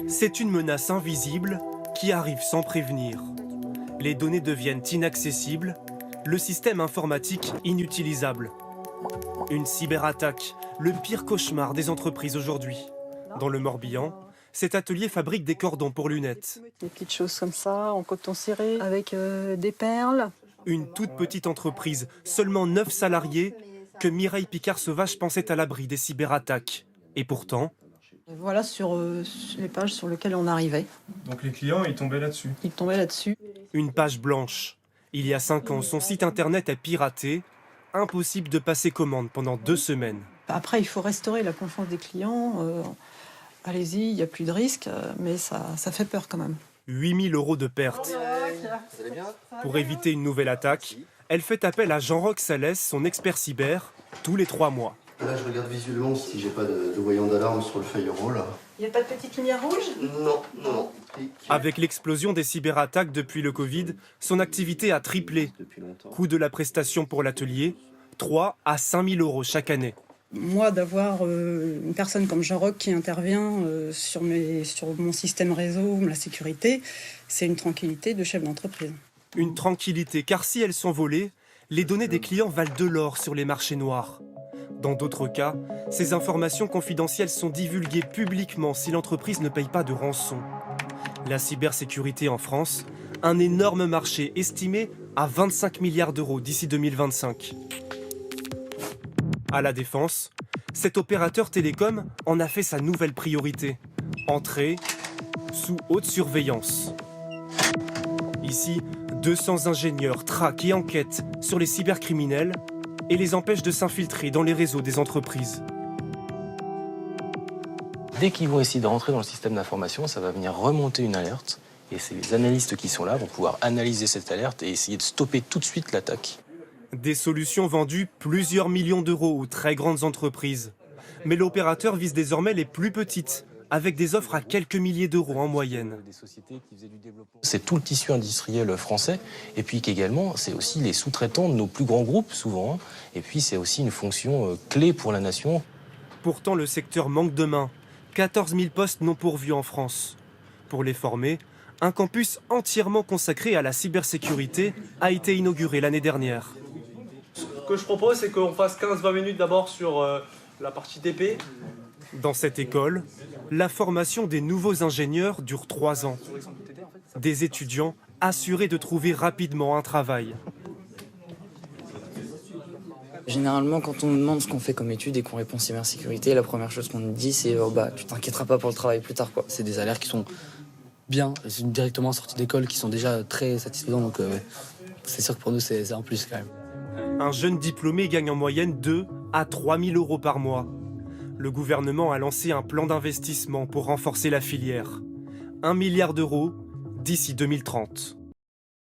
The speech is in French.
C'est une menace invisible qui arrive sans prévenir. Les données deviennent inaccessibles, le système informatique inutilisable. Une cyberattaque, le pire cauchemar des entreprises aujourd'hui. Dans le Morbihan, cet atelier fabrique des cordons pour lunettes. Des petites choses comme ça, en coton ciré, avec des perles. Une toute petite entreprise, seulement 9 salariés, que Mireille Picard-Sauvage pensait à l'abri des cyberattaques. Et pourtant... Voilà sur les pages sur lesquelles on arrivait. Donc les clients, ils tombaient là-dessus. Ils tombaient là-dessus. Une page blanche. Il y a 5 ans, son site internet est piraté. Impossible de passer commande pendant 2 semaines. Après, il faut restaurer la confiance des clients. Allez-y, il n'y a plus de risque, mais ça fait peur quand même. 8 000 € de pertes. Pour éviter une nouvelle attaque, elle fait appel à Jean-Roch Salès, son expert cyber, tous les 3 mois. Là, je regarde visuellement si j'ai pas de voyant d'alarme sur le feuilleron, là. Il n'y a pas de petite lumière rouge ? Non. Avec l'explosion des cyberattaques depuis le Covid, son activité a triplé. Coût de la prestation pour l'atelier, 3 à 5 000 € chaque année. Moi, d'avoir une personne comme Jean-Roch qui intervient sur mon système réseau, la sécurité, c'est une tranquillité de chef d'entreprise. Une tranquillité, car si elles sont volées, les données des clients valent de l'or sur les marchés noirs. Dans d'autres cas, ces informations confidentielles sont divulguées publiquement si l'entreprise ne paye pas de rançon. La cybersécurité en France, un énorme marché estimé à 25 milliards d'euros d'ici 2025. À la Défense, cet opérateur télécom en a fait sa nouvelle priorité. Entrer sous haute surveillance. Ici, 200 ingénieurs traquent et enquêtent sur les cybercriminels et les empêchent de s'infiltrer dans les réseaux des entreprises. Dès qu'ils vont essayer de rentrer dans le système d'information, ça va venir remonter une alerte. Et c'est les analystes qui sont là vont pouvoir analyser cette alerte et essayer de stopper tout de suite l'attaque. Des solutions vendues plusieurs millions d'euros aux très grandes entreprises. Mais l'opérateur vise désormais les plus petites, avec des offres à quelques milliers d'euros en moyenne. C'est tout le tissu industriel français, et puis qu'également, c'est aussi les sous-traitants de nos plus grands groupes, souvent. Et puis, c'est aussi une fonction clé pour la nation. Pourtant, le secteur manque de main. 14 000 postes non pourvus en France. Pour les former, un campus entièrement consacré à la cybersécurité a été inauguré l'année dernière. Ce que je propose, c'est qu'on fasse 15-20 minutes d'abord sur la partie TP. Dans cette école, la formation des nouveaux ingénieurs dure 3 ans. Des étudiants assurés de trouver rapidement un travail. Généralement, quand on nous demande ce qu'on fait comme étude et qu'on répond cybersécurité, la première chose qu'on nous dit, c'est tu t'inquiéteras pas pour le travail plus tard, quoi. C'est des salaires qui sont bien, directement sortis d'école, qui sont déjà très satisfaisants, donc c'est sûr que pour nous, c'est un plus quand même. Un jeune diplômé gagne en moyenne 2 à 3 000 € par mois. Le gouvernement a lancé un plan d'investissement pour renforcer la filière. 1 milliard d'euros d'ici 2030.